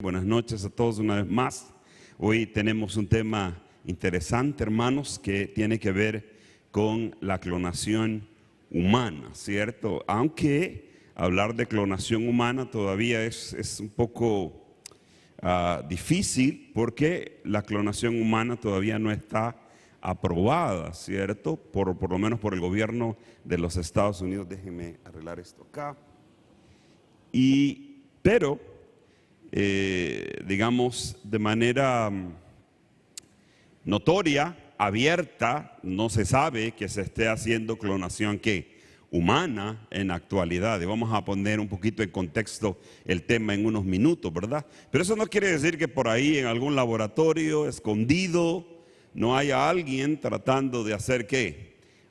Buenas noches a todos una vez más. Hoy tenemos un tema interesante, hermanos, que tiene que ver con la clonación humana, ¿cierto? Aunque hablar de clonación humana todavía es un poco difícil porque la clonación humana todavía no está aprobada, ¿cierto? Por lo menos por el gobierno de los Estados Unidos. Déjenme arreglar esto acá. Pero digamos, de manera notoria, abierta, no se sabe que se esté haciendo clonación humana en la actualidad. Y vamos a poner un poquito en contexto el tema en unos minutos, ¿verdad? Pero eso no quiere decir que por ahí en algún laboratorio escondido no haya alguien tratando de hacer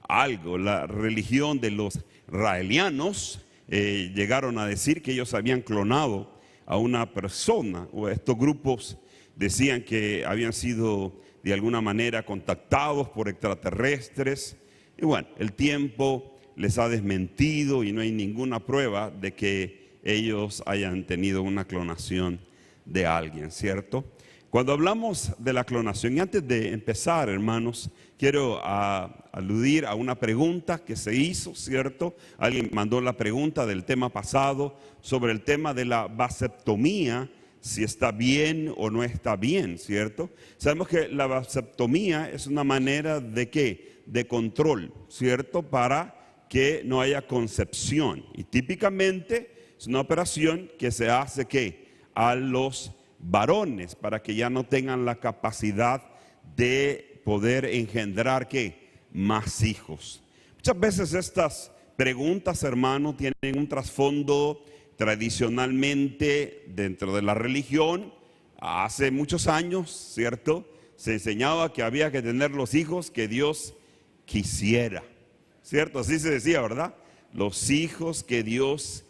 algo. La religión de los raelianos llegaron a decir que ellos habían clonado a una persona, o estos grupos decían que habían sido de alguna manera contactados por extraterrestres. Y bueno, el tiempo les ha desmentido y no hay ninguna prueba de que ellos hayan tenido una clonación de alguien, ¿cierto? Cuando hablamos de la clonación, y antes de empezar, hermanos, quiero aludir a una pregunta que se hizo, ¿cierto? Alguien mandó la pregunta del tema pasado sobre el tema de la vasectomía, si está bien o no está bien, ¿cierto? Sabemos que la vasectomía es una manera de control, ¿cierto? Para que no haya concepción. Y típicamente es una operación que se hace a los varones, para que ya no tengan la capacidad de poder engendrar más hijos. Muchas veces estas preguntas, hermano, tienen un trasfondo tradicionalmente dentro de la religión. Hace muchos años, ¿cierto?, se enseñaba que había que tener los hijos que Dios quisiera, ¿cierto? Así se decía, ¿verdad? Los hijos que Dios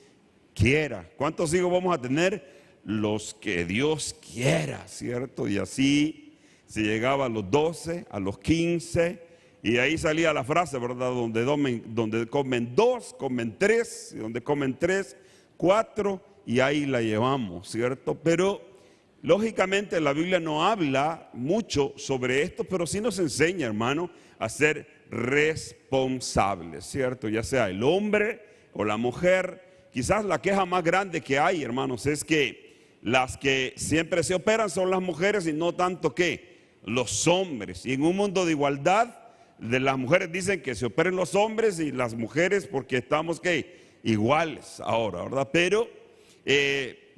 quiera. ¿Cuántos hijos vamos a tener? Los que Dios quiera, ¿cierto? Y así se llegaba a los 12, a los 15, y ahí salía la frase, ¿verdad? Donde comen 2, comen 3, y donde comen 3, 4, y ahí la llevamos, ¿cierto? Pero lógicamente la Biblia no habla mucho sobre esto, pero sí nos enseña, hermano, a ser responsables, ¿cierto? Ya sea el hombre o la mujer. Quizás la queja más grande que hay, hermanos, es que las que siempre se operan son las mujeres y no tanto los hombres. Y en un mundo de igualdad, de las mujeres dicen que se operen los hombres y las mujeres porque estamos iguales ahora, ¿verdad? Pero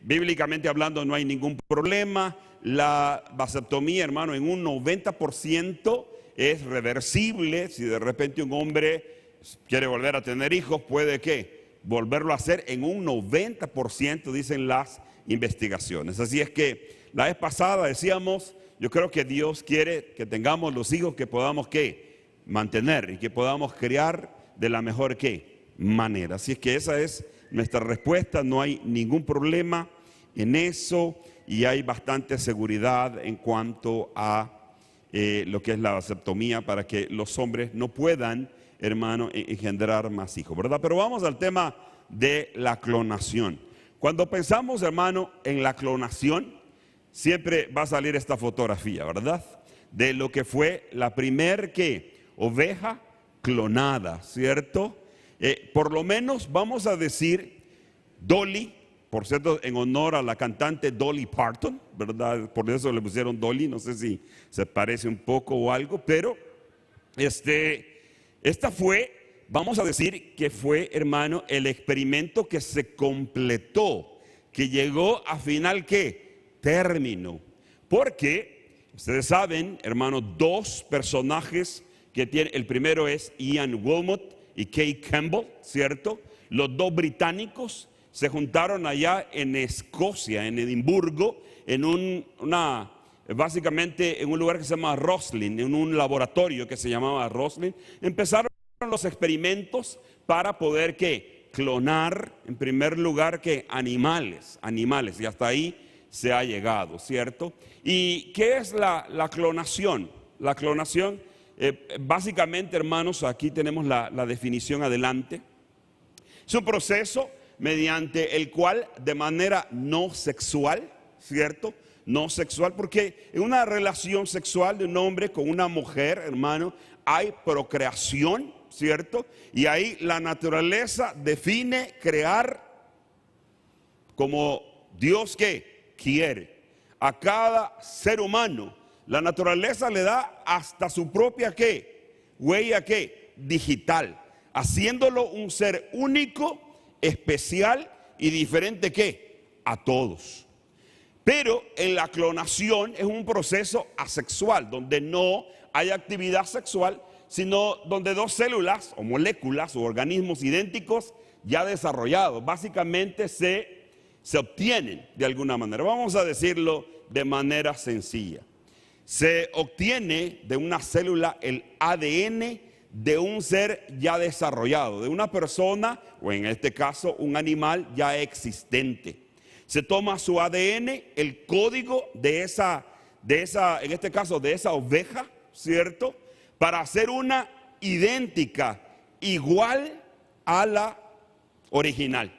bíblicamente hablando no hay ningún problema. La vasectomía, hermano, en un 90% es reversible. Si de repente un hombre quiere volver a tener hijos, puede volverlo a hacer en un 90%, dicen las investigaciones. Así es que la vez pasada decíamos, yo creo que Dios quiere que tengamos los hijos que podamos mantener y que podamos criar de la mejor manera. Así es que esa es nuestra respuesta. No hay ningún problema en eso y hay bastante seguridad en cuanto a lo que es la vasectomía, para que los hombres no puedan, hermano, engendrar más hijos, ¿verdad? Pero vamos al tema de la clonación. Cuando pensamos, hermano, en la clonación, siempre va a salir esta fotografía, ¿verdad? De lo que fue la primer oveja clonada, ¿cierto? Por lo menos vamos a decir Dolly, por cierto, en honor a la cantante Dolly Parton, ¿verdad? Por eso le pusieron Dolly, no sé si se parece un poco o algo, pero esta fue, vamos a decir que fue, hermano, el experimento que se completó, que llegó a final término. Porque ustedes saben, hermano, dos personajes que tiene. El primero es Ian Wilmot y Kay Campbell, ¿cierto? Los dos británicos se juntaron allá en Escocia, en Edimburgo, básicamente en un lugar que se llama Roslin, en un laboratorio que se llamaba Roslin. Empezaron los experimentos para poder clonar, en primer lugar, animales, y hasta ahí se ha llegado, ¿cierto? ¿Y qué es la clonación? La clonación, básicamente, hermanos, aquí tenemos la definición adelante. Es un proceso mediante el cual, de manera no sexual, ¿cierto? No sexual, porque en una relación sexual de un hombre con una mujer, hermano, hay procreación, ¿cierto? Y ahí la naturaleza define crear como Dios que quiere. A cada ser humano, la naturaleza le da hasta su propia ¿qué? Huella ¿qué? Digital, haciéndolo un ser único, especial y diferente ¿qué? A todos. Pero en la clonación es un proceso asexual, donde no hay actividad sexual, sino donde dos células o moléculas o organismos idénticos ya desarrollados, básicamente se obtienen de alguna manera. Vamos a decirlo de manera sencilla. Se obtiene de una célula el ADN de un ser ya desarrollado, de una persona o en este caso un animal ya existente. Se toma su ADN, el código de esa, en este caso de esa oveja, ¿cierto? Para hacer una idéntica, igual a la original.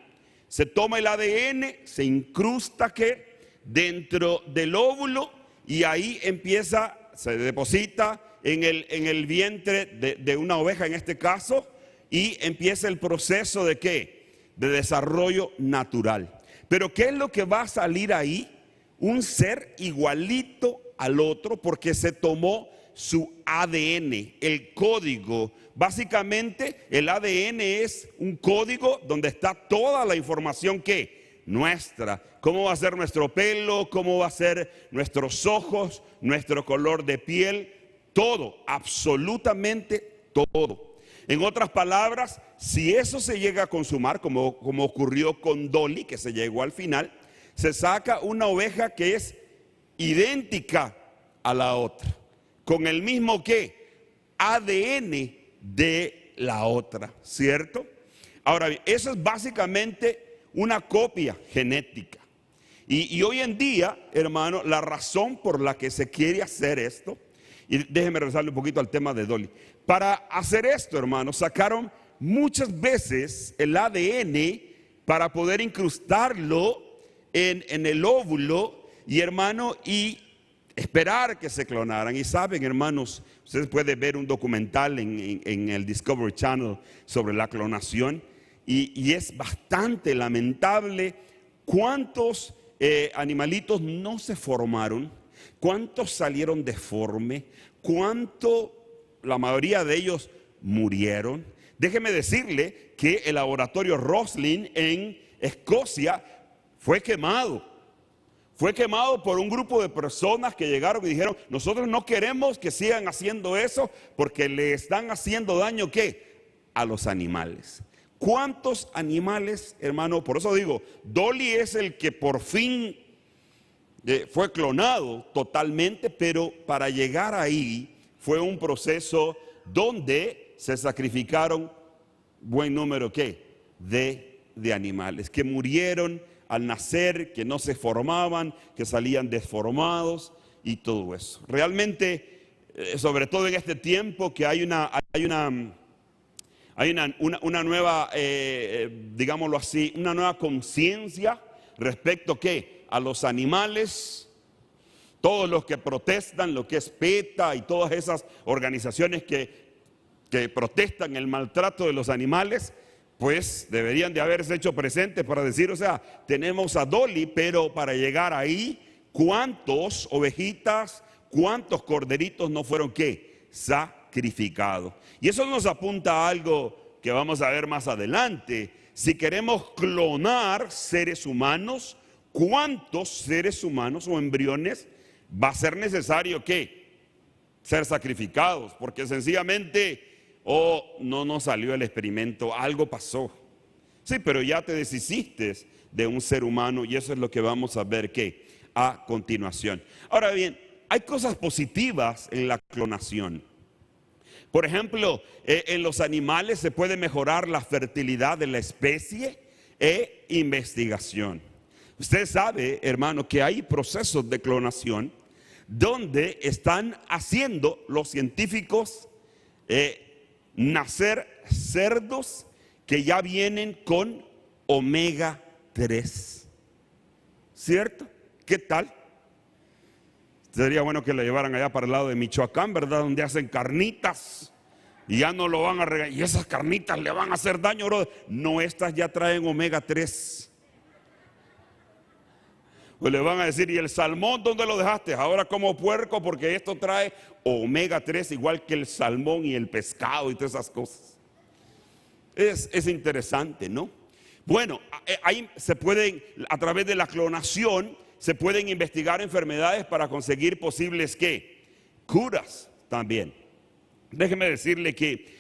Se toma el ADN, se incrusta ¿qué? Dentro del óvulo y ahí empieza, se deposita en el vientre de una oveja en este caso y empieza el proceso de ¿qué? De desarrollo natural. Pero ¿qué es lo que va a salir ahí? Un ser igualito al otro porque se tomó su ADN, el código. Básicamente el ADN es un código donde está toda la información que nuestra. Cómo va a ser nuestro pelo, cómo va a ser nuestros ojos, nuestro color de piel, todo, absolutamente todo. En otras palabras, si eso se llega a consumar, como ocurrió con Dolly, que se llegó al final, se saca una oveja que es idéntica a la otra, con el mismo ¿qué? ADN de la otra, ¿cierto? Ahora bien, eso es básicamente una copia genética. Y hoy en día, hermano, la razón por la que se quiere hacer esto, y déjeme regresarle un poquito al tema de Dolly. Para hacer esto, hermano, sacaron muchas veces el ADN para poder incrustarlo en el óvulo y, hermano, y esperar que se clonaran. Y saben, hermanos, ustedes pueden ver un documental en el Discovery Channel sobre la clonación y es bastante lamentable cuántos animalitos no se formaron, cuántos salieron deformes, la mayoría de ellos murieron. Déjeme decirle que el laboratorio Roslin en Escocia fue quemado por un grupo de personas que llegaron y dijeron: nosotros no queremos que sigan haciendo eso porque le están haciendo daño ¿qué? A los animales. ¿Cuántos animales, hermano? Por eso digo, Dolly es el que por fin fue clonado totalmente, pero para llegar ahí fue un proceso donde se sacrificaron buen número ¿qué? De animales que murieron al nacer, que no se formaban, que salían deformados y todo eso. Realmente, sobre todo en este tiempo que hay una nueva, digámoslo así, una nueva conciencia respecto ¿qué? A los animales. Todos los que protestan, lo que es PETA y todas esas organizaciones que protestan el maltrato de los animales, pues deberían de haberse hecho presentes para decir, o sea, tenemos a Dolly, pero para llegar ahí, ¿cuántos ovejitas, cuántos corderitos no fueron ¿qué? Sacrificados? Y eso nos apunta a algo que vamos a ver más adelante. Si queremos clonar seres humanos, ¿cuántos seres humanos o embriones va a ser necesario ¿qué? Ser sacrificados? Porque sencillamente no nos salió el experimento, algo pasó. Sí, pero ya te deshiciste de un ser humano y eso es lo que vamos a ver ¿qué? A continuación. Ahora bien, hay cosas positivas en la clonación. Por ejemplo, en los animales se puede mejorar la fertilidad de la especie e investigación. Usted sabe, hermano, que hay procesos de clonación donde están haciendo los científicos nacer cerdos que ya vienen con omega 3, ¿cierto? ¿Qué tal? Sería bueno que lo llevaran allá para el lado de Michoacán, ¿verdad? Donde hacen carnitas y ya no lo van a regalar. Y esas carnitas le van a hacer daño, bro. No, estas ya traen omega 3. Pues le van a decir, ¿y el salmón dónde lo dejaste? Ahora como puerco, porque esto trae omega 3 igual que el salmón y el pescado y todas esas cosas. Es interesante, ¿no? Bueno, ahí se pueden, a través de la clonación, se pueden investigar enfermedades para conseguir posibles, ¿qué? Curas también. Déjeme decirle que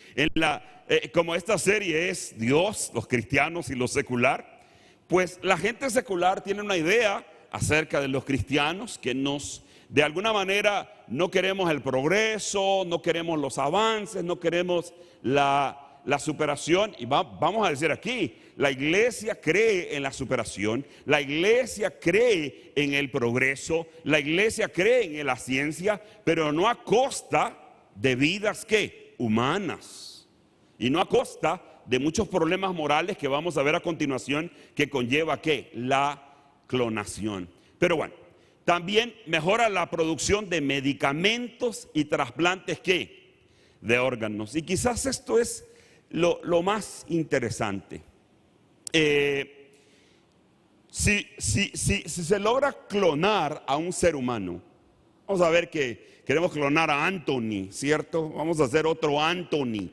como esta serie es Dios, los cristianos y lo secular, pues la gente secular tiene una idea acerca de los cristianos que de alguna manera no queremos el progreso, no queremos los avances, no queremos la superación. Y vamos a decir aquí, la iglesia cree en la superación, la iglesia cree en el progreso, la iglesia cree en la ciencia, pero no a costa de vidas ¿qué? Humanas, y no a costa de muchos problemas morales que vamos a ver a continuación que conlleva ¿qué? La clonación. Pero bueno, también mejora la producción de medicamentos y trasplantes ¿qué? De órganos. Y quizás esto es lo más interesante. Si se logra clonar a un ser humano, vamos a ver que queremos clonar a Anthony, ¿cierto? Vamos a hacer otro Anthony.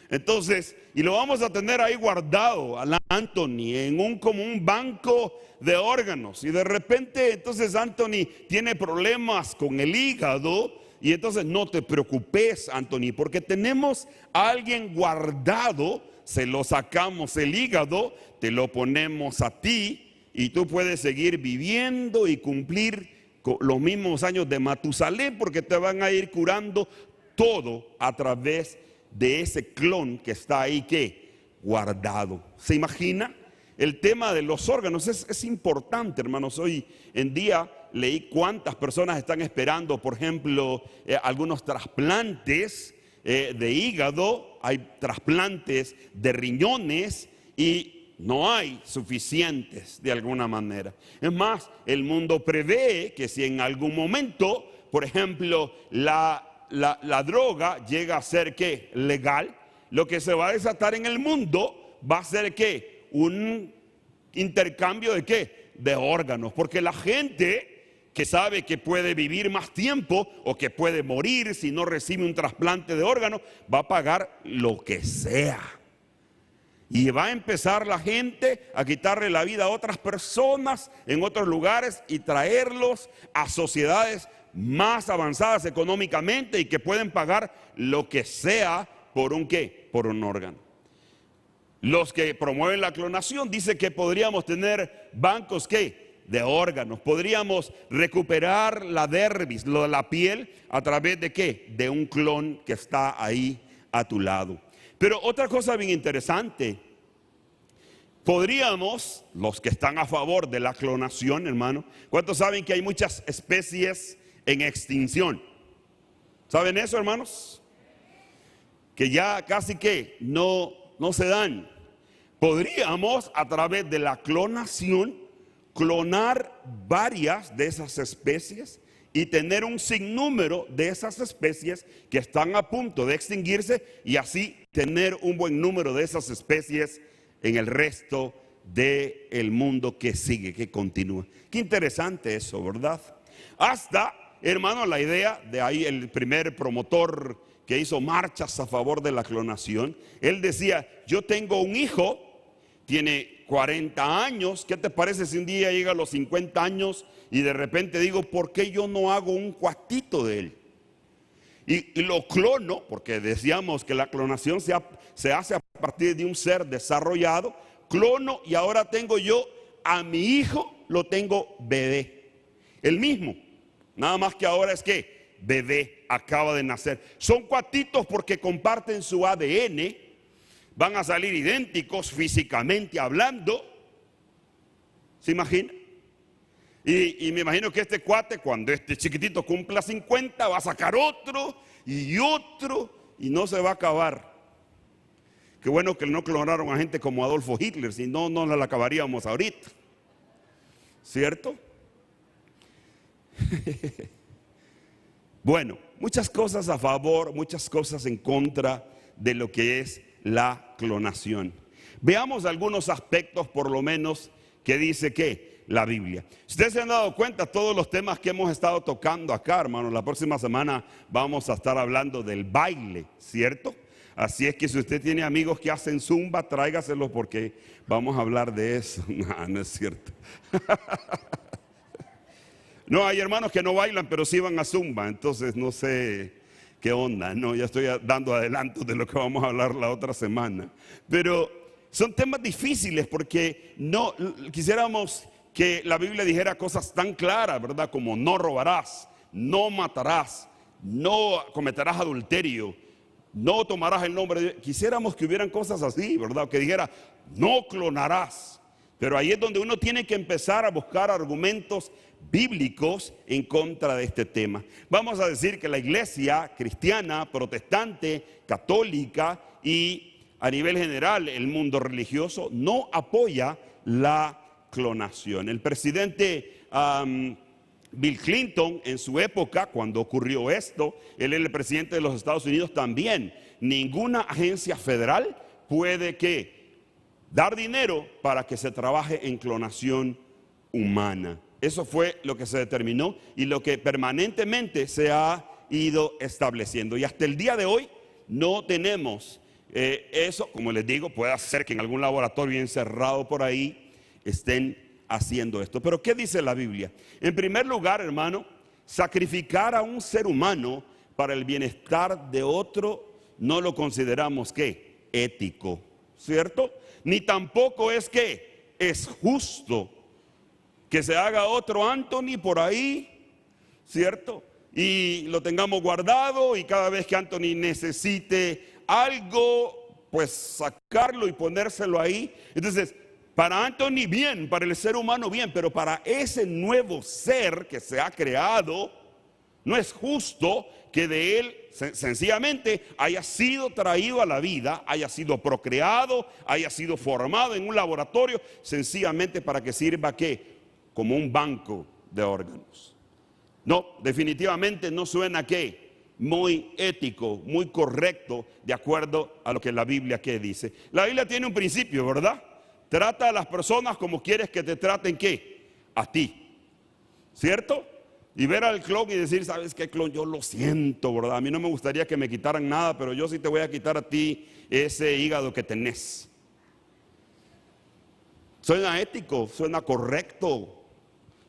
Entonces, y lo vamos a tener ahí guardado a la Anthony como un banco de órganos. Y de repente, entonces Anthony tiene problemas con el hígado. Y entonces no te preocupes, Anthony, porque tenemos a alguien guardado. Se lo sacamos el hígado, te lo ponemos a ti y tú puedes seguir viviendo y cumplir los mismos años de Matusalén, porque te van a ir curando todo a través de ese clon que está ahí ¿qué? Guardado. ¿Se imagina? El tema de los órganos es importante, hermanos. Hoy en día leí cuántas personas están esperando, por ejemplo, algunos trasplantes de hígado, hay trasplantes de riñones y no hay suficientes de alguna manera. Es más, el mundo prevé que si en algún momento, por ejemplo, la droga llega a ser ¿qué? Legal, lo que se va a desatar en el mundo va a ser ¿qué? Un intercambio de ¿qué? De órganos, porque la gente que sabe que puede vivir más tiempo o que puede morir si no recibe un trasplante de órganos, va a pagar lo que sea. Y va a empezar la gente a quitarle la vida a otras personas en otros lugares y traerlos a sociedades más avanzadas económicamente y que pueden pagar lo que sea por un ¿qué? Por un órgano. Los que promueven la clonación dicen que podríamos tener bancos ¿qué? De órganos. Podríamos recuperar la dermis, la piel, a través de ¿qué? De un clon que está ahí a tu lado. Pero otra cosa bien interesante, podríamos, los que están a favor de la clonación, hermano, ¿cuántos saben que hay muchas especies en extinción? ¿Saben eso, hermanos? Que ya casi que no se dan. Podríamos, a través de la clonación, clonar varias de esas especies y tener un sinnúmero de esas especies que están a punto de extinguirse, y así tener un buen número de esas especies en el resto del mundo que sigue, que continúa. Qué interesante eso, ¿verdad? Hasta, hermano, la idea de ahí el primer promotor que hizo marchas a favor de la clonación, él decía, yo tengo un hijo, tiene 40 años, ¿qué te parece si un día llega a los 50 años y de repente digo, ¿por qué yo no hago un cuatito de él? Y lo clono, porque decíamos que la clonación se hace a partir de un ser desarrollado, clono y ahora tengo yo a mi hijo, lo tengo bebé, el mismo, nada más que ahora es que bebé, acaba de nacer. Son cuatitos porque comparten su ADN, van a salir idénticos físicamente hablando. ¿Se imagina? Y me imagino que este cuate, cuando este chiquitito cumpla 50, va a sacar otro, y no se va a acabar. Qué bueno que no clonaron a gente como Adolfo Hitler, si no, no la acabaríamos ahorita. ¿Cierto? Bueno, muchas cosas a favor, muchas cosas en contra de lo que es la clonación. Veamos algunos aspectos, por lo menos, que dice que la Biblia. Ustedes se han dado cuenta todos los temas que hemos estado tocando acá, hermanos. La próxima semana vamos a estar hablando del baile, ¿cierto? Así es que si usted tiene amigos que hacen zumba, tráigaselos porque vamos a hablar de eso. No, no es cierto. No, hay hermanos que no bailan, pero sí van a zumba, entonces no sé qué onda, no, ya estoy dando adelanto de lo que vamos a hablar la otra semana. Pero son temas difíciles porque no quisiéramos que la Biblia dijera cosas tan claras, ¿verdad? Como no robarás, no matarás, no cometerás adulterio, no tomarás el nombre de Dios. Quisiéramos que hubieran cosas así, ¿verdad? O que dijera, no clonarás. Pero ahí es donde uno tiene que empezar a buscar argumentos bíblicos en contra de este tema. Vamos a decir que la iglesia cristiana, protestante, católica y a nivel general el mundo religioso no apoya la clonación. El presidente Bill Clinton, en su época, cuando ocurrió esto, él era el presidente de los Estados Unidos también. Ninguna agencia federal puede dar dinero para que se trabaje en clonación humana. Eso fue lo que se determinó y lo que permanentemente se ha ido estableciendo. Y hasta el día de hoy no tenemos eso. Como les digo, puede ser que en algún laboratorio encerrado por ahí estén haciendo esto. Pero ¿qué dice la Biblia? En primer lugar, hermano, sacrificar a un ser humano para el bienestar de otro no lo consideramos ¿qué? Ético, ¿cierto? Ni tampoco es que es justo que se haga otro Anthony por ahí, ¿cierto? Y lo tengamos guardado y cada vez que Anthony necesite algo, pues sacarlo y ponérselo ahí. Entonces, para Anthony bien, para el ser humano bien, pero para ese nuevo ser que se ha creado, no es justo que de él sencillamente haya sido traído a la vida, haya sido procreado, haya sido formado en un laboratorio, sencillamente para que sirva ¿qué? Como un banco de órganos. No, definitivamente no suena ¿qué? Muy ético, muy correcto, de acuerdo a lo que la Biblia ¿qué dice? La Biblia tiene un principio, ¿verdad? Trata a las personas como quieres que te traten ¿qué? A ti, ¿cierto? Y ver al clon y decir, ¿sabes qué, clon? Yo lo siento, ¿verdad? A mí no me gustaría que me quitaran nada, pero yo sí te voy a quitar a ti ese hígado que tenés. Suena ético, suena correcto.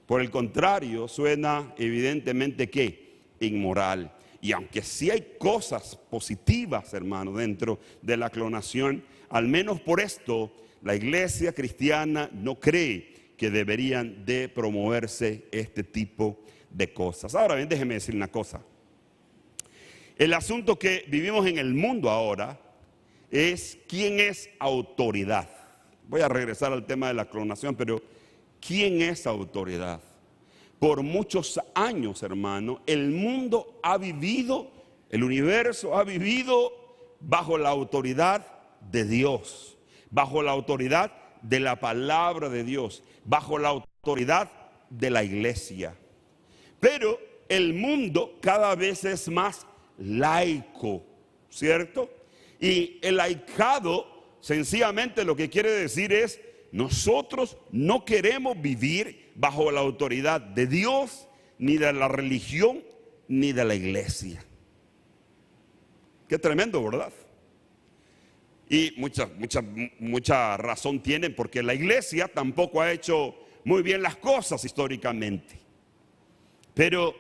Por el contrario, suena evidentemente ¿qué? Inmoral. Y aunque sí hay cosas positivas, hermano, dentro de la clonación, al menos por esto, la iglesia cristiana no cree que deberían de promoverse este tipo de cosas. Ahora bien, déjeme decir una cosa. El asunto que vivimos en el mundo ahora es quién es autoridad. Voy a regresar al tema de la clonación, pero ¿quién es autoridad? Por muchos años, hermano, el mundo ha vivido, el universo ha vivido bajo la autoridad de Dios, bajo la autoridad de la palabra de Dios, bajo la autoridad de la iglesia. Pero el mundo cada vez es más laico, ¿cierto? Y el laicado sencillamente lo que quiere decir es, nosotros no queremos vivir bajo la autoridad de Dios, ni de la religión, ni de la iglesia. Qué tremendo, ¿verdad? Y mucha razón tienen, porque la iglesia tampoco ha hecho muy bien las cosas históricamente. Pero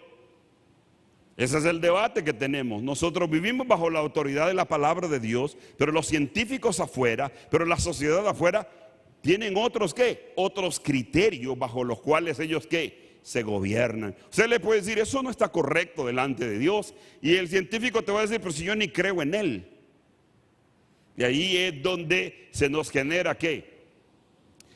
ese es el debate que tenemos. Nosotros vivimos bajo la autoridad de la palabra de Dios, pero los científicos afuera, pero la sociedad afuera, tienen otros ¿qué? Otros criterios bajo los cuales ellos ¿qué? Se gobiernan. Usted le puede decir, eso no está correcto delante de Dios. Y el científico te va a decir, pero si yo ni creo en él. Y ahí es donde se nos genera ¿qué?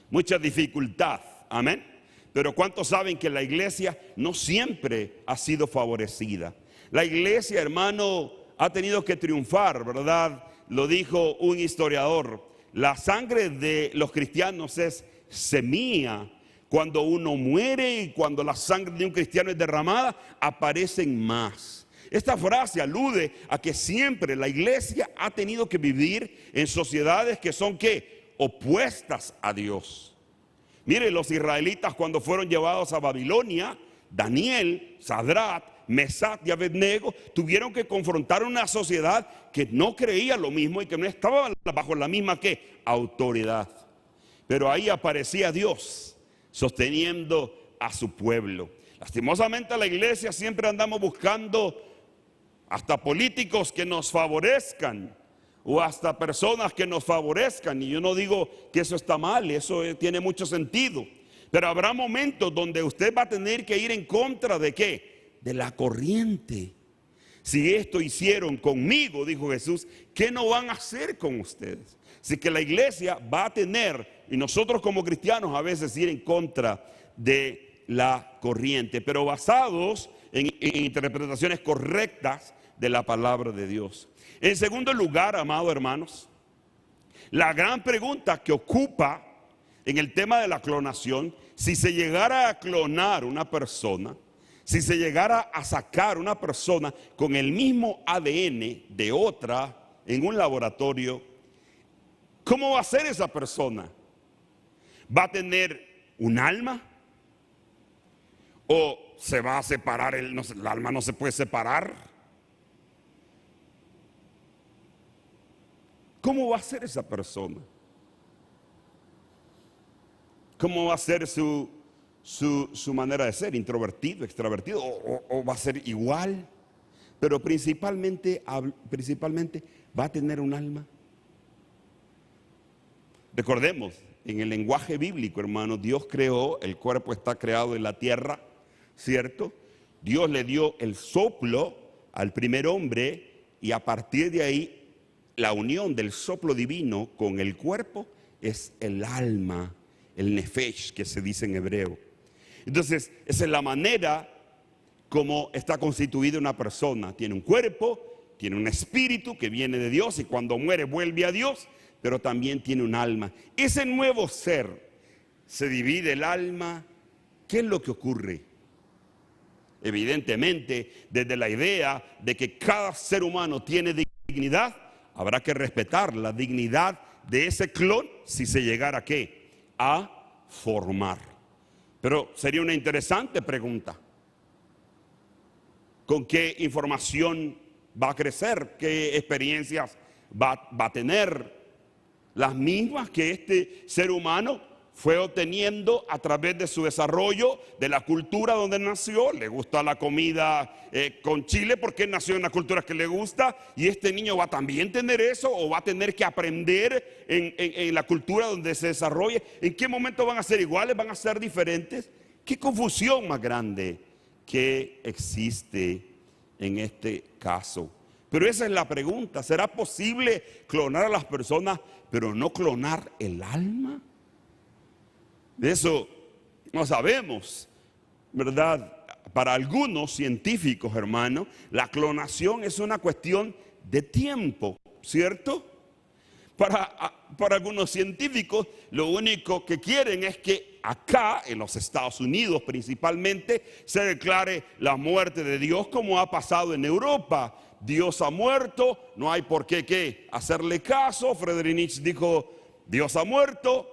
Mucha dificultad. Amén. Pero ¿cuántos saben que la iglesia no siempre ha sido favorecida? La iglesia, hermano, ha tenido que triunfar, ¿verdad? Lo dijo un historiador. La sangre de los cristianos es semilla Cuando uno muere y cuando la sangre de un cristiano es derramada, aparecen más. Esta frase alude a que siempre la iglesia ha tenido que vivir en sociedades que son ¿qué? Opuestas a Dios. Mire, los israelitas cuando fueron llevados a Babilonia, Daniel, Sadrach, Mesach y Abednego tuvieron que confrontar una sociedad que no creía lo mismo y que no estaba bajo la misma ¿qué? Autoridad. Pero ahí aparecía Dios sosteniendo a su pueblo. Lastimosamente la iglesia siempre andamos buscando hasta políticos que nos favorezcan o hasta personas que nos favorezcan. Y yo no digo que eso está mal, eso tiene mucho sentido. Pero habrá momentos donde usted va a tener que ir en contra de ¿qué? De la corriente. Si esto hicieron conmigo, dijo Jesús, ¿qué no van a hacer con ustedes? Así que la iglesia va a tener, y nosotros como cristianos a veces ir en contra de la corriente, pero basados en interpretaciones correctas de la palabra de Dios. En segundo lugar, amados hermanos, la gran pregunta que ocupa en el tema de la clonación, si se llegara a clonar una persona, si se llegara a sacar una persona con el mismo ADN de otra en un laboratorio, ¿cómo va a ser esa persona? ¿Va a tener un alma? ¿O se va a separar? El alma no se puede separar. ¿Cómo va a ser esa persona? ¿Cómo va a ser su manera de ser? ¿Introvertido, extrovertido? ¿O va a ser igual? Pero principalmente va a tener un alma. Recordemos, en el lenguaje bíblico, hermanos, Dios creó, el cuerpo está creado en la tierra, ¿cierto? Dios le dio el soplo al primer hombre y a partir de ahí la unión del soplo divino con el cuerpo es el alma, el nefesh que se dice en hebreo. Entonces, esa es la manera como está constituida una persona. Tiene un cuerpo, tiene un espíritu que viene de Dios y cuando muere vuelve a Dios, pero también tiene un alma. Ese nuevo ser se divide el alma. ¿Qué es lo que ocurre? Evidentemente, desde la idea de que cada ser humano tiene dignidad, habrá que respetar la dignidad de ese clon si se llegara ¿a qué? A formar. Pero sería una interesante pregunta. ¿Con qué información va a crecer? ¿Qué experiencias va a tener? Las mismas que este ser humano fue obteniendo a través de su desarrollo, de la cultura donde nació. Le gusta la comida con chile porque nació en una cultura que le gusta, y este niño va a también tener eso, o va a tener que aprender en la cultura donde se desarrolle. ¿En qué momento van a ser iguales? ¿Van a ser diferentes? ¿Qué confusión más grande que existe en este caso? Pero esa es la pregunta. ¿Será posible clonar a las personas pero no clonar el alma? De eso no sabemos, ¿verdad? Para algunos científicos, hermano, la clonación es una cuestión de tiempo, ¿cierto? Para algunos científicos, lo único que quieren es que acá, en los Estados Unidos principalmente, se declare la muerte de Dios, como ha pasado en Europa. Dios ha muerto, no hay por qué hacerle caso. Friedrich Nietzsche dijo, Dios ha muerto.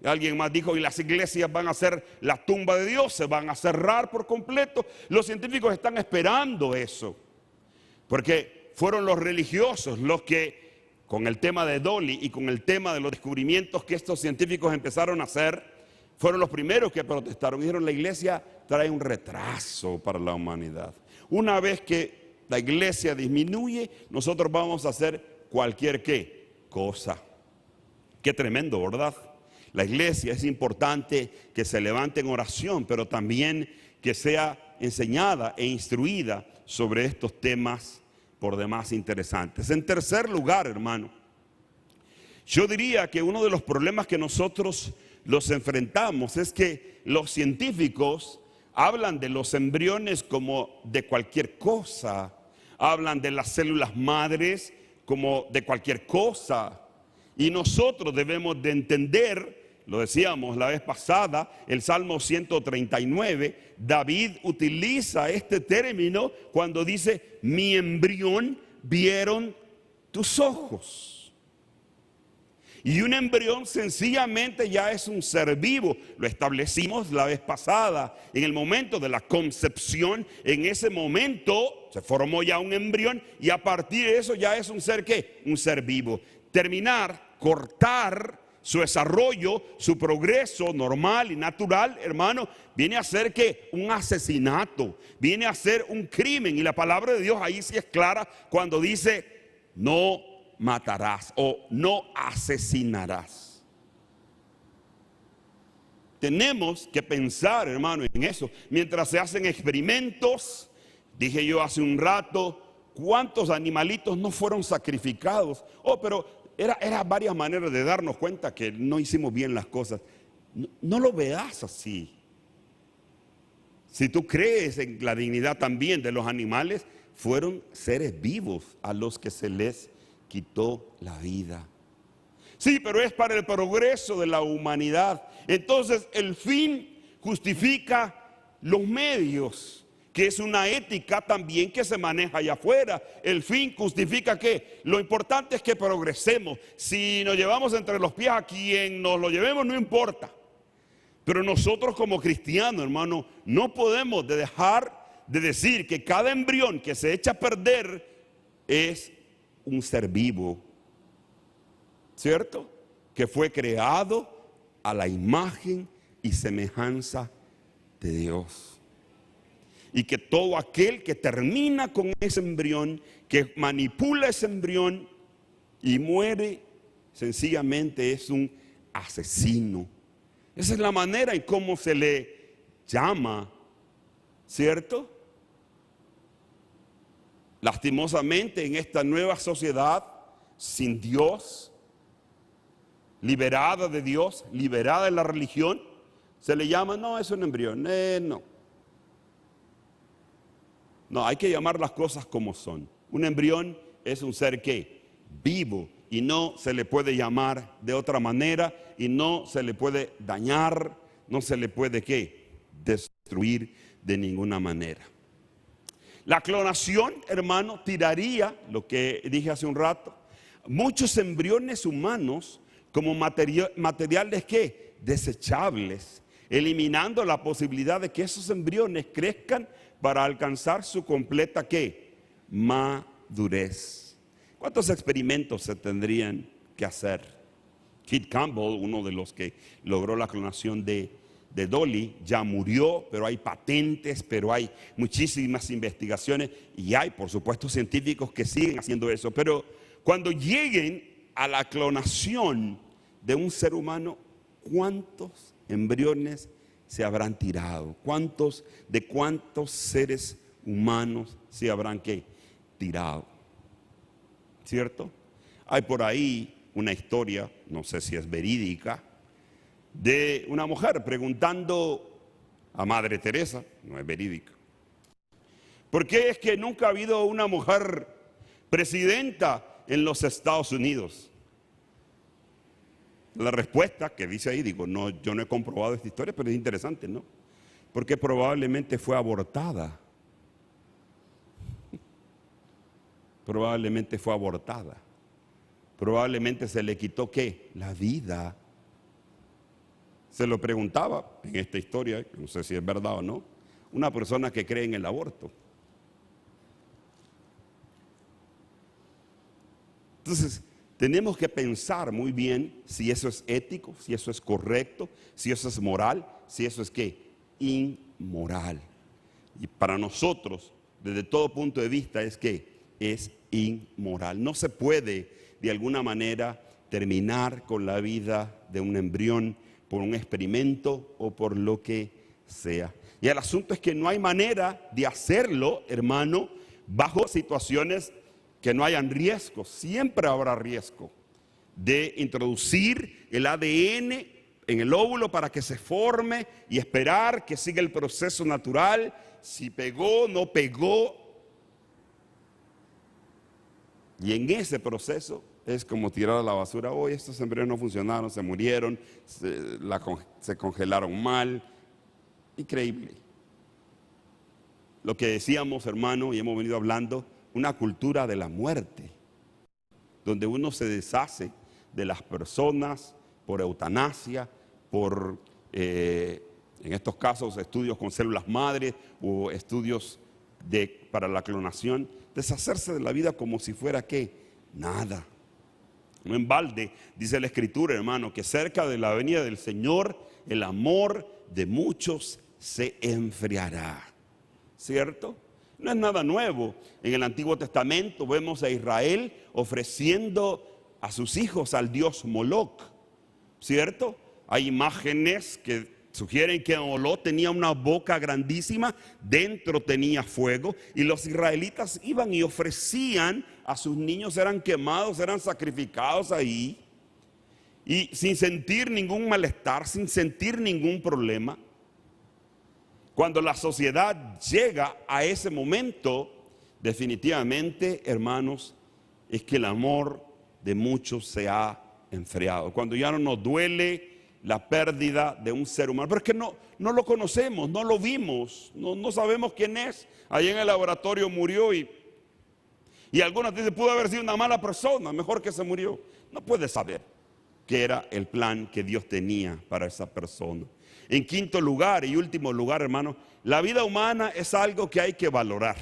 Alguien más dijo, y las iglesias van a ser la tumba de Dios, se van a cerrar por completo. Los científicos están esperando eso, porque fueron los religiosos los que, con el tema de Dolly y con el tema de los descubrimientos que estos científicos empezaron a hacer, fueron los primeros que protestaron. Dijeron, la iglesia trae un retraso para la humanidad. Una vez que la iglesia disminuye, nosotros vamos a hacer cualquier cosa. Qué tremendo, ¿verdad? La iglesia es importante que se levante en oración, pero también que sea enseñada e instruida sobre estos temas por demás interesantes. En tercer lugar, hermano, yo diría que uno de los problemas que nosotros los enfrentamos es que los científicos hablan de los embriones como de cualquier cosa, hablan de las células madres como de cualquier cosa, y nosotros debemos de entender lo decíamos la vez pasada, el Salmo 139, David utiliza este término cuando dice, mi embrión vieron tus ojos. Y un embrión sencillamente ya es un ser vivo. Lo establecimos la vez pasada. En el momento de la concepción, en ese momento se formó ya un embrión y a partir de eso ya es un ser ¿qué? Un ser vivo. Terminar, cortar su desarrollo, su progreso normal y natural, hermano, viene a ser ¿qué? Un asesinato, viene a ser un crimen. Y la palabra de Dios ahí sí es clara cuando dice, no matarás o no asesinarás. Tenemos que pensar, hermano, en eso. Mientras se hacen experimentos, dije yo hace un rato, ¿cuántos animalitos no fueron sacrificados? Pero era varias maneras de darnos cuenta que no hicimos bien las cosas. No lo veas así. Si tú crees en la dignidad también de los animales, fueron seres vivos a los que se les quitó la vida. Sí, pero es para el progreso de la humanidad. Entonces el fin justifica los medios, que es una ética también que se maneja allá afuera. El fin justifica que lo importante es que progresemos. Si nos llevamos entre los pies a quien nos lo llevemos no importa. Pero nosotros como cristianos, hermano, no podemos dejar de decir que cada embrión que se echa a perder es un ser vivo, ¿cierto? Que fue creado a la imagen y semejanza de Dios. Y que todo aquel que termina con ese embrión, que manipula ese embrión y muere, sencillamente es un asesino. Esa es la manera en cómo se le llama, ¿cierto? Lastimosamente en esta nueva sociedad, sin Dios, liberada de Dios, liberada de la religión, se le llama, no, es un embrión, no. No, hay que llamar las cosas como son. Un embrión es un ser que vivo y no se le puede llamar de otra manera y no se le puede dañar, no se le puede ¿qué? Destruir de ninguna manera. La clonación, hermano, tiraría, lo que dije hace un rato, muchos embriones humanos como materiales ¿qué? Desechables, eliminando la posibilidad de que esos embriones crezcan para alcanzar su completa ¿qué? Madurez. ¿Cuántos experimentos se tendrían que hacer? Kit Campbell, uno de los que logró la clonación de Dolly, ya murió, pero hay patentes, pero hay muchísimas investigaciones y hay, por supuesto, científicos que siguen haciendo eso. Pero cuando lleguen a la clonación de un ser humano, ¿cuántos embriones se habrán tirado? ¿Cuántos seres humanos se habrán ¿qué? Tirado? ¿Cierto? Hay por ahí una historia, no sé si es verídica, de una mujer preguntando a Madre Teresa, no es verídica, ¿por qué es que nunca ha habido una mujer presidenta en los Estados Unidos? La respuesta que dice ahí, digo, no, yo no he comprobado esta historia, pero es interesante, ¿no? Porque probablemente fue abortada. Probablemente fue abortada. Probablemente se le quitó ¿qué? La vida. Se lo preguntaba en esta historia, no sé si es verdad o no, una persona que cree en el aborto. Entonces, tenemos que pensar muy bien si eso es ético, si eso es correcto, si eso es moral, si eso es ¿qué? Inmoral. Y para nosotros, desde todo punto de vista, es que es inmoral. No se puede, de alguna manera, terminar con la vida de un embrión por un experimento o por lo que sea. Y el asunto es que no hay manera de hacerlo, hermano, bajo situaciones que no hayan riesgo. Siempre habrá riesgo de introducir el ADN en el óvulo para que se forme y esperar que siga el proceso natural, si pegó, no pegó. Y en ese proceso, es como tirar a la basura. Hoy estos embriones no funcionaron, se murieron, se congelaron mal. Increíble. Lo que decíamos, hermano, y hemos venido hablando, una cultura de la muerte, donde uno se deshace de las personas por eutanasia, por, en estos casos, estudios con células madres o estudios para la clonación, deshacerse de la vida como si fuera, ¿qué? Nada. No en balde, dice la Escritura, hermano, que cerca de la venida del Señor, el amor de muchos se enfriará. ¿Cierto? No es nada nuevo. En el Antiguo Testamento vemos a Israel ofreciendo a sus hijos al dios Moloc. ¿Cierto? Hay imágenes que sugieren que Moloc tenía una boca grandísima, dentro tenía fuego, y los israelitas iban y ofrecían a sus niños, eran quemados, eran sacrificados ahí, y sin sentir ningún malestar, sin sentir ningún problema. Cuando la sociedad llega a ese momento, definitivamente, hermanos, es que el amor de muchos se ha enfriado. Cuando ya no nos duele la pérdida de un ser humano, pero es que no lo conocemos, no lo vimos, no sabemos quién es. Ahí en el laboratorio murió y algunos dicen, pudo haber sido una mala persona, mejor que se murió. No puede saber qué era el plan que Dios tenía para esa persona. En quinto lugar y último lugar, hermanos, la vida humana es algo que hay que valorar.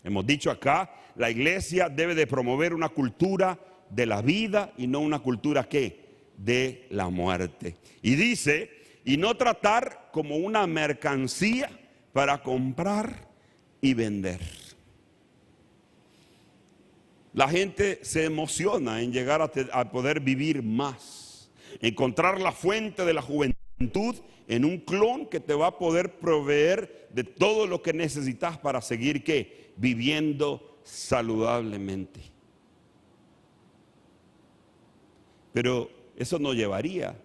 Hemos dicho acá, la iglesia debe de promover una cultura de la vida y no una cultura, ¿qué? De la muerte. Y dice, y no tratar como una mercancía para comprar y vender. La gente se emociona en llegar a poder vivir más, encontrar la fuente de la juventud en un clon que te va a poder proveer de todo lo que necesitas para seguir, ¿qué? Viviendo saludablemente. Pero eso nos llevaría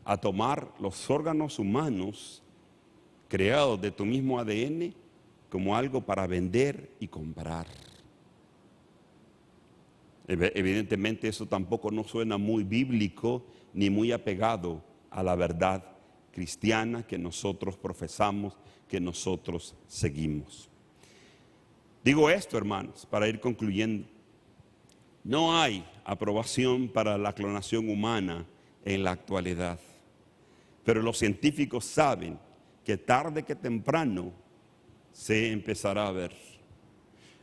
a tomar los órganos humanos creados de tu mismo ADN como algo para vender y comprar. Evidentemente eso tampoco no suena muy bíblico ni muy apegado a la verdad cristiana que nosotros profesamos, que nosotros seguimos. Digo esto, hermanos, para ir concluyendo. No hay aprobación para la clonación humana en la actualidad, pero los científicos saben que tarde que temprano se empezará a ver.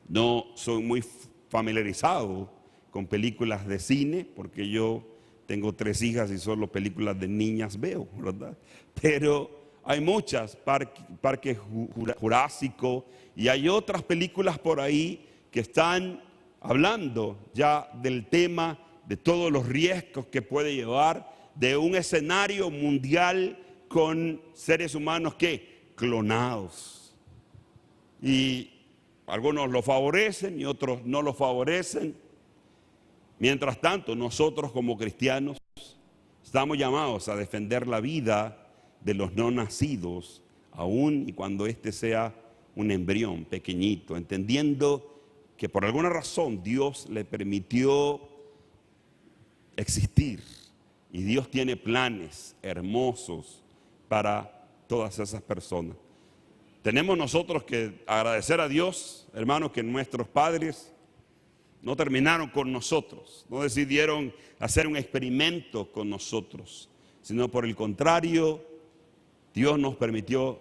No soy muy familiarizado con películas de cine, porque yo tengo 3 hijas y solo películas de niñas veo, ¿verdad? Pero hay muchas, Parque Jurásico, y hay otras películas por ahí que están hablando ya del tema de todos los riesgos que puede llevar de un escenario mundial con seres humanos que clonados. Y algunos lo favorecen y otros no lo favorecen. Mientras tanto, nosotros como cristianos estamos llamados a defender la vida de los no nacidos, aun y cuando éste sea un embrión pequeñito, entendiendo que por alguna razón Dios le permitió existir y Dios tiene planes hermosos para todas esas personas. Tenemos nosotros que agradecer a Dios, hermanos, que nuestros padres no terminaron con nosotros, no decidieron hacer un experimento con nosotros, sino por el contrario, Dios nos permitió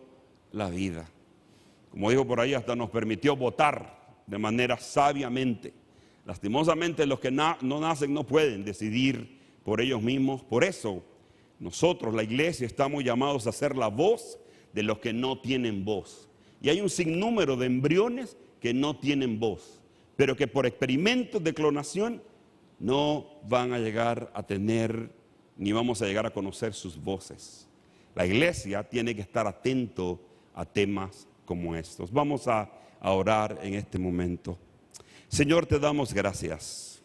la vida. Como dijo por ahí, hasta nos permitió votar de manera sabiamente. Lastimosamente los que no nacen no pueden decidir por ellos mismos. Por eso nosotros, la iglesia, estamos llamados a ser la voz de los que no tienen voz. Y hay un sinnúmero de embriones que no tienen voz, pero que por experimentos de clonación no van a llegar a tener, ni vamos a llegar a conocer sus voces. La iglesia tiene que estar atento a temas como estos. Vamos a orar en este momento. Señor, te damos gracias,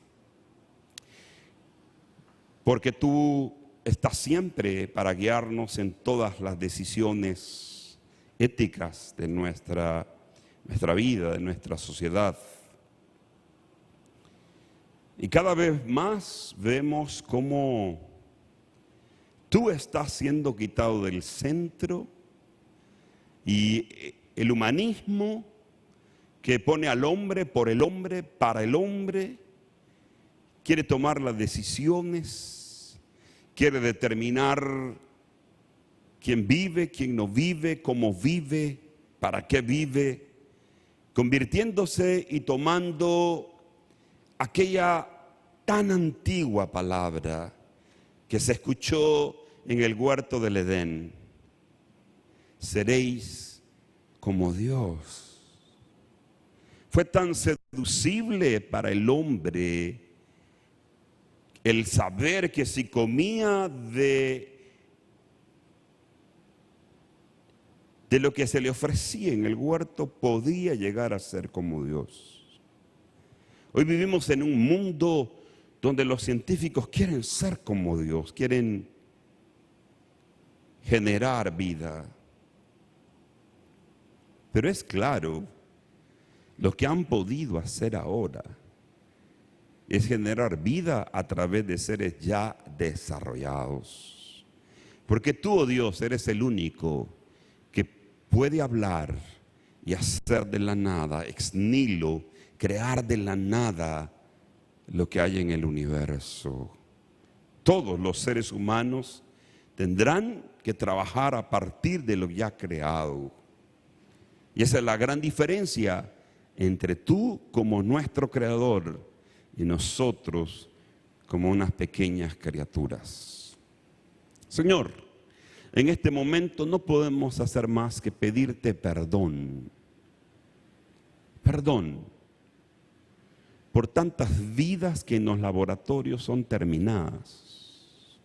porque tú estás siempre para guiarnos en todas las decisiones éticas de nuestra vida, de nuestra sociedad. Y cada vez más vemos cómo tú estás siendo quitado del centro y el humanismo que pone al hombre por el hombre, para el hombre, quiere tomar las decisiones, quiere determinar quién vive, quién no vive, cómo vive, para qué vive, convirtiéndose y tomando aquella tan antigua palabra que se escuchó en el huerto del Edén: seréis como Dios. Fue tan seducible para el hombre el saber que si comía de lo que se le ofrecía en el huerto, podía llegar a ser como Dios. Hoy vivimos en un mundo donde los científicos quieren ser como Dios, quieren generar vida. Pero es claro, lo que han podido hacer ahora es generar vida a través de seres ya desarrollados. Porque tú, oh Dios, eres el único que puede hablar y hacer de la nada, ex nihilo, crear de la nada lo que hay en el universo. Todos los seres humanos tendrán que trabajar a partir de lo ya creado. Y esa es la gran diferencia entre tú como nuestro creador y nosotros como unas pequeñas criaturas. Señor, en este momento no podemos hacer más que pedirte perdón. Perdón por tantas vidas que en los laboratorios son terminadas,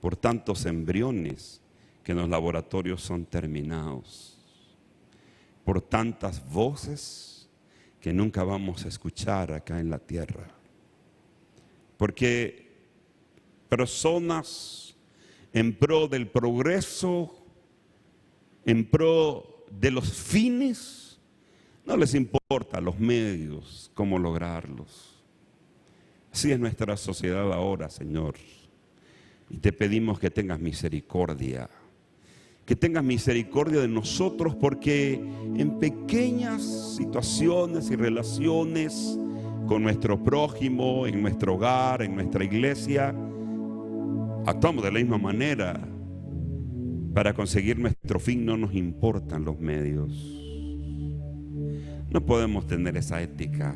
por tantos embriones que en los laboratorios son terminados, por tantas voces que nunca vamos a escuchar acá en la tierra. Porque personas en pro del progreso, en pro de los fines, no les importa los medios, cómo lograrlos. Así es nuestra sociedad ahora, Señor. Y te pedimos que tengas misericordia. Que tengas misericordia de nosotros, porque en pequeñas situaciones y relaciones con nuestro prójimo, en nuestro hogar, en nuestra iglesia, actuamos de la misma manera. Para conseguir nuestro fin no nos importan los medios. No podemos tener esa ética.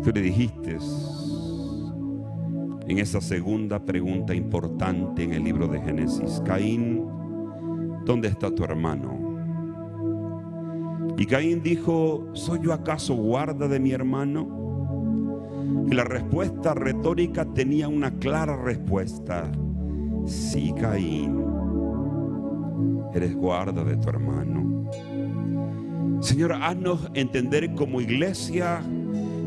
Tú le dijiste en esa segunda pregunta importante en el libro de Génesis: Caín, ¿dónde está tu hermano? Y Caín dijo: ¿soy yo acaso guarda de mi hermano? Y la respuesta retórica tenía una clara respuesta: sí, Caín, eres guarda de tu hermano. Señor, haznos entender como iglesia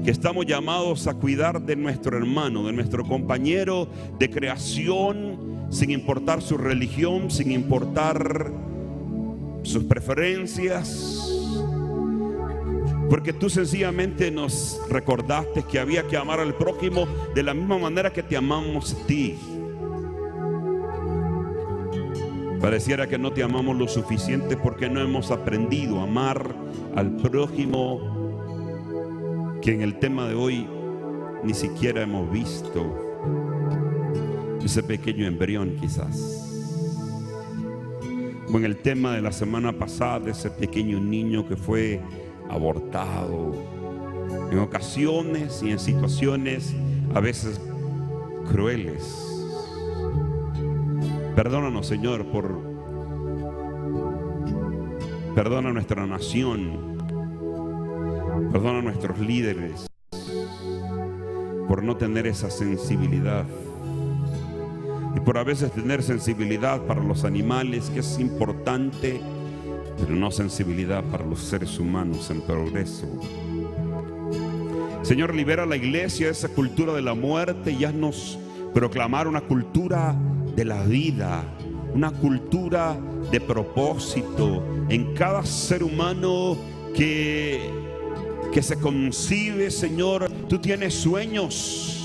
que estamos llamados a cuidar de nuestro hermano, de nuestro compañero de creación, sin importar su religión, sin importar sus preferencias. Porque tú sencillamente nos recordaste que había que amar al prójimo de la misma manera que te amamos a ti. Pareciera que no te amamos lo suficiente porque no hemos aprendido a amar al prójimo, que en el tema de hoy ni siquiera hemos visto. Ese pequeño embrión quizás. O en el tema de la semana pasada, ese pequeño niño que fue abortado. En ocasiones y en situaciones a veces crueles. Perdónanos, Señor, perdona a nuestra nación. Perdona a nuestros líderes por no tener esa sensibilidad y por a veces tener sensibilidad para los animales, que es importante, pero no sensibilidad para los seres humanos en progreso. Señor, libera a la iglesia de esa cultura de la muerte y haznos proclamar una cultura de la vida, una cultura de propósito en cada ser humano que que se concibe, Señor. Tú tienes sueños.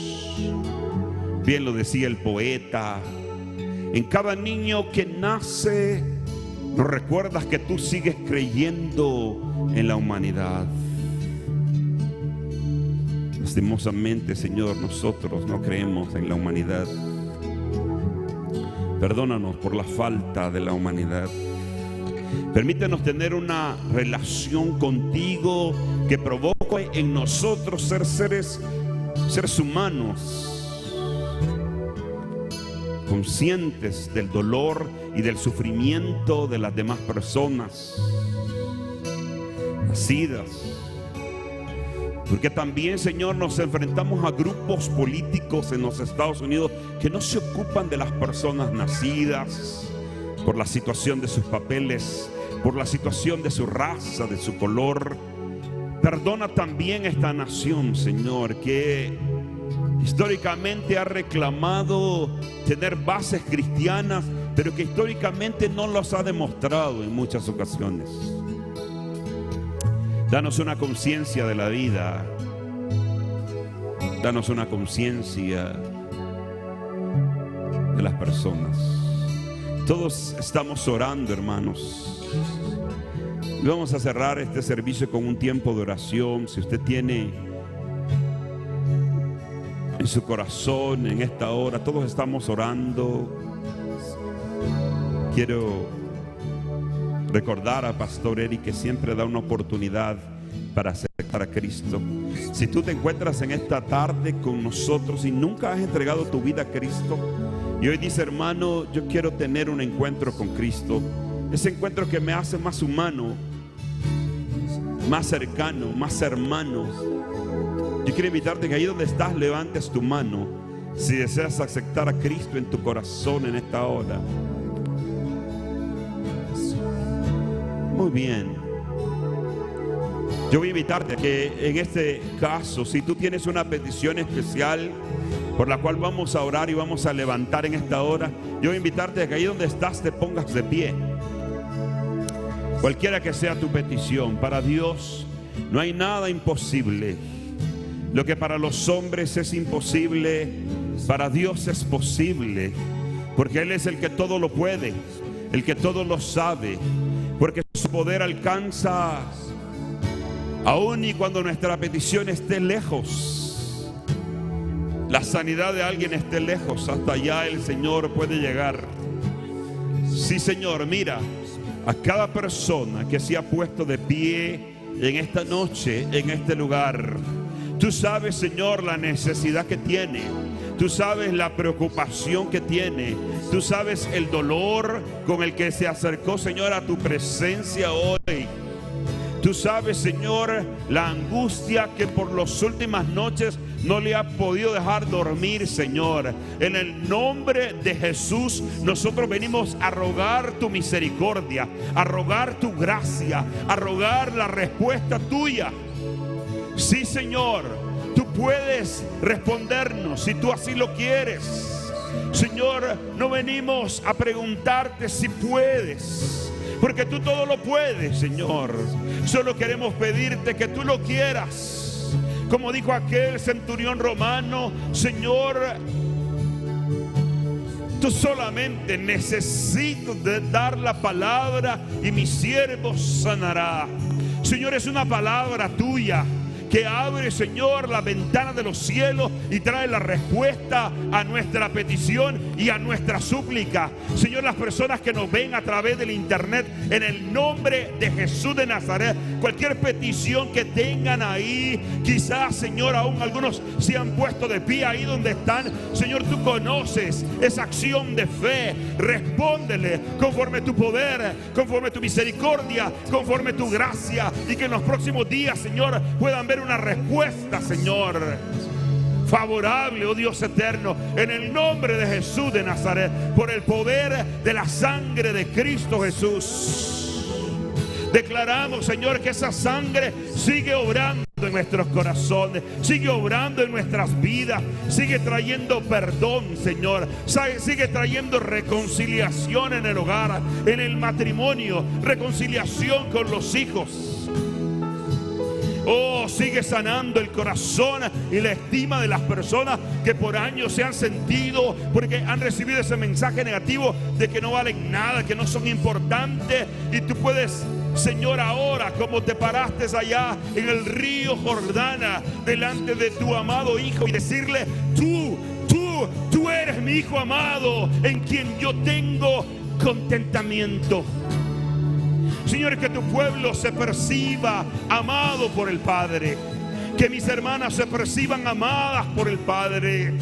Bien lo decía el poeta. En cada niño que nace, nos recuerdas que tú sigues creyendo en la humanidad. Lastimosamente, Señor, nosotros no creemos en la humanidad. Perdónanos por la falta de la humanidad. Permítenos tener una relación contigo que provoque en nosotros ser seres humanos, conscientes del dolor y del sufrimiento de las demás personas nacidas. Porque también, Señor, nos enfrentamos a grupos políticos en los Estados Unidos que no se ocupan de las personas nacidas por la situación de sus papeles, por la situación de su raza, de su color. Perdona también esta nación, Señor, que históricamente ha reclamado tener bases cristianas, pero que históricamente no los ha demostrado en muchas ocasiones. Danos una conciencia de la vida. Danos una conciencia de las personas. Todos estamos orando, hermanos. Y vamos a cerrar este servicio con un tiempo de oración. Si usted tiene en su corazón en esta hora, todos estamos orando. Quiero recordar a Pastor Eric que siempre da una oportunidad para acercar a Cristo. Si tú te encuentras en esta tarde con nosotros y nunca has entregado tu vida a Cristo, y hoy dice, hermano, yo quiero tener un encuentro con Cristo, ese encuentro que me hace más humano, más cercano, más hermano, yo quiero invitarte que ahí donde estás levantes tu mano si deseas aceptar a Cristo en tu corazón en esta hora. Muy bien. Yo voy a invitarte a que en este caso, si tú tienes una petición especial por la cual vamos a orar y vamos a levantar en esta hora, yo voy a invitarte a que ahí donde estás te pongas de pie. Cualquiera que sea tu petición, para Dios no hay nada imposible. Lo que para los hombres es imposible, para Dios es posible, porque Él es el que todo lo puede, el que todo lo sabe, porque su poder alcanza aún y cuando nuestra petición esté lejos, la sanidad de alguien esté lejos, hasta allá el Señor puede llegar. Sí, Señor, mira a cada persona que se ha puesto de pie en esta noche, en este lugar. Tú sabes, Señor, la necesidad que tiene. Tú sabes la preocupación que tiene. Tú sabes el dolor con el que se acercó, Señor, a tu presencia hoy. Tú sabes, Señor, la angustia que por las últimas noches no le ha podido dejar dormir, Señor. En el nombre de Jesús, nosotros venimos a rogar tu misericordia, a rogar tu gracia, a rogar la respuesta tuya. Sí, Señor, tú puedes respondernos si tú así lo quieres. Señor, no venimos a preguntarte si puedes, porque tú todo lo puedes, Señor. Solo queremos pedirte que tú lo quieras. Como dijo aquel centurión romano, Señor, tú solamente necesito de dar la palabra y mi siervo sanará. Señor, es una palabra tuya que abre, Señor, la ventana de los cielos y trae la respuesta a nuestra petición y a nuestra súplica. Señor, las personas que nos ven a través del internet, en el nombre de Jesús de Nazaret, cualquier petición que tengan ahí, quizás, Señor, aún algunos se han puesto de pie ahí donde están. Señor, tú conoces esa acción de fe. Respóndele conforme tu poder, conforme tu misericordia, conforme tu gracia, y que en los próximos días, Señor, puedan ver una respuesta, Señor, favorable, oh Dios eterno, en el nombre de Jesús de Nazaret, por el poder de la sangre de Cristo Jesús. Declaramos, Señor, que esa sangre sigue obrando en nuestros corazones, sigue obrando en nuestras vidas, sigue trayendo perdón, Señor, sigue trayendo reconciliación en el hogar, en el matrimonio, reconciliación con los hijos. Oh, sigue sanando el corazón y la estima de las personas que por años se han sentido, porque han recibido ese mensaje negativo de que no valen nada, que no son importantes. Y tú puedes, Señor, ahora, como te paraste allá en el río Jordana delante de tu amado Hijo, y decirle: tú eres mi Hijo amado, en quien yo tengo contentamiento. Señor, que tu pueblo se perciba amado por el Padre, que mis hermanas se perciban amadas por el Padre.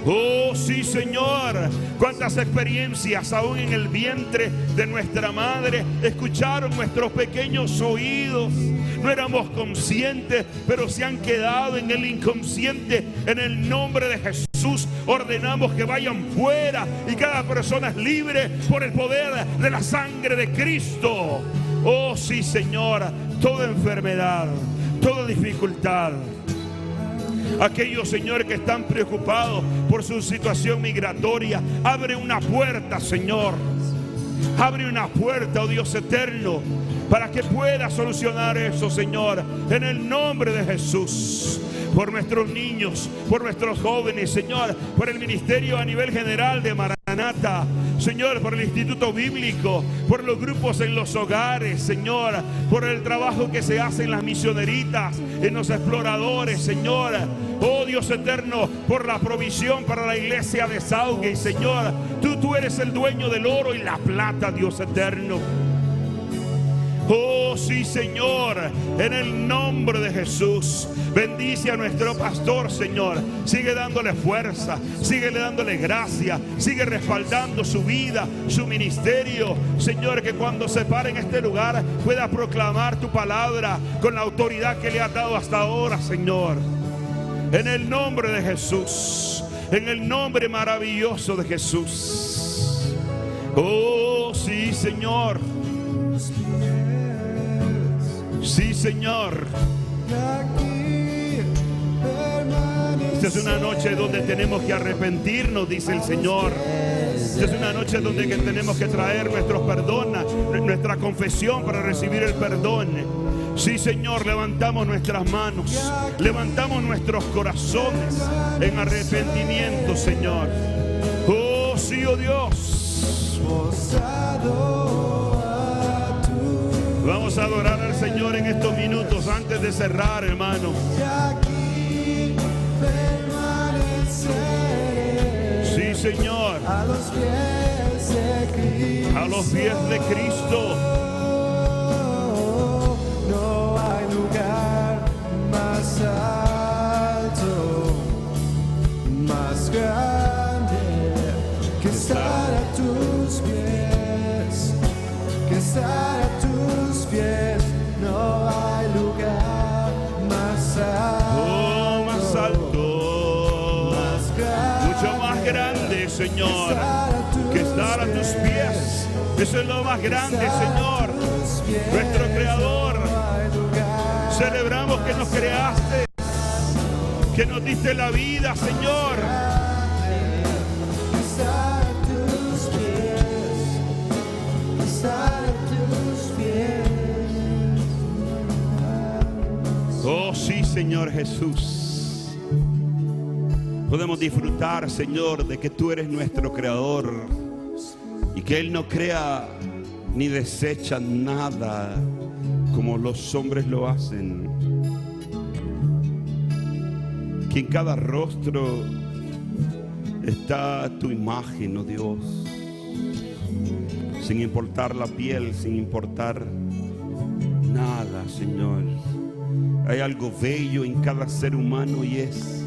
Oh, sí, Señor. Cuántas experiencias aún en el vientre de nuestra madre escucharon nuestros pequeños oídos. No éramos conscientes, pero se han quedado en el inconsciente. En el nombre de Jesús ordenamos que vayan fuera y cada persona es libre por el poder de la sangre de Cristo. Oh, sí, Señor. Toda enfermedad, toda dificultad, aquellos, Señor, que están preocupados por su situación migratoria, abre una puerta, Señor. Abre una puerta, oh Dios eterno, para que pueda solucionar eso, Señor, en el nombre de Jesús. Por nuestros niños, por nuestros jóvenes, Señor, por el ministerio a nivel general de Maranata, Señor, por el Instituto Bíblico, por los grupos en los hogares, Señor, por el trabajo que se hace en las misioneritas, en los exploradores, Señor. Oh Dios eterno, por la provisión para la iglesia de Sauge, Señor. Tú eres el dueño del oro y la plata, Dios eterno. Oh, sí, Señor, en el nombre de Jesús. Bendice a nuestro pastor, Señor. Sigue dándole fuerza, sigue dándole gracia, sigue respaldando su vida, su ministerio. Señor, que cuando se pare en este lugar pueda proclamar tu palabra con la autoridad que le has dado hasta ahora, Señor. En el nombre de Jesús, en el nombre maravilloso de Jesús. Oh, sí, Señor. Sí, Señor. Esta es una noche donde tenemos que arrepentirnos, dice el Señor. Esta es una noche donde tenemos que traer nuestros perdones, nuestra confesión para recibir el perdón. Sí, Señor, levantamos nuestras manos, levantamos nuestros corazones en arrepentimiento, Señor. Oh, sí, oh Dios. Vamos a adorar al Señor en estos minutos antes de cerrar, hermano. Sí, Señor. A los pies de Cristo. No hay lugar más alto, más grande que estar a tus pies, que estar a tus pies. No hay lugar más alto, oh, más alto, más grande, mucho más grande, Señor, que estar a tus pies. Eso es lo más grande, Señor, nuestro Creador. Celebramos que nos creaste, que nos diste la vida, Señor. Oh, sí, Señor Jesús. Podemos disfrutar, Señor, de que tú eres nuestro Creador y que Él no crea ni desecha nada como los hombres lo hacen. Que en cada rostro está tu imagen, oh Dios. Sin importar la piel, sin importar nada, Señor. Hay algo bello en cada ser humano y es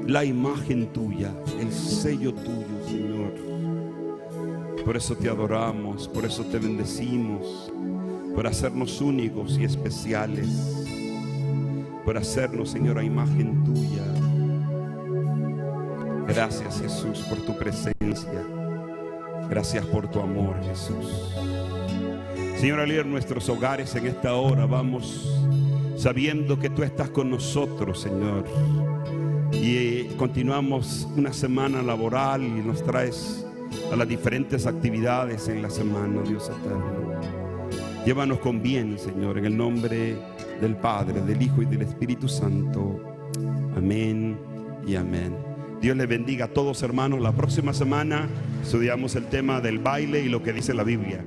la imagen tuya, el sello tuyo, Señor. Por eso te adoramos, por eso te bendecimos, por hacernos únicos y especiales, por hacernos, Señor, a imagen tuya. Gracias, Jesús, por tu presencia. Gracias por tu amor, Jesús. Señor, al ir a nuestros hogares en esta hora, vamos sabiendo que tú estás con nosotros, Señor. Y continuamos una semana laboral y nos traes a las diferentes actividades en la semana, Dios eterno. Llévanos con bien, Señor, en el nombre del Padre, del Hijo y del Espíritu Santo. Amén y amén. Dios les bendiga a todos, hermanos. La próxima semana estudiamos el tema del baile y lo que dice la Biblia.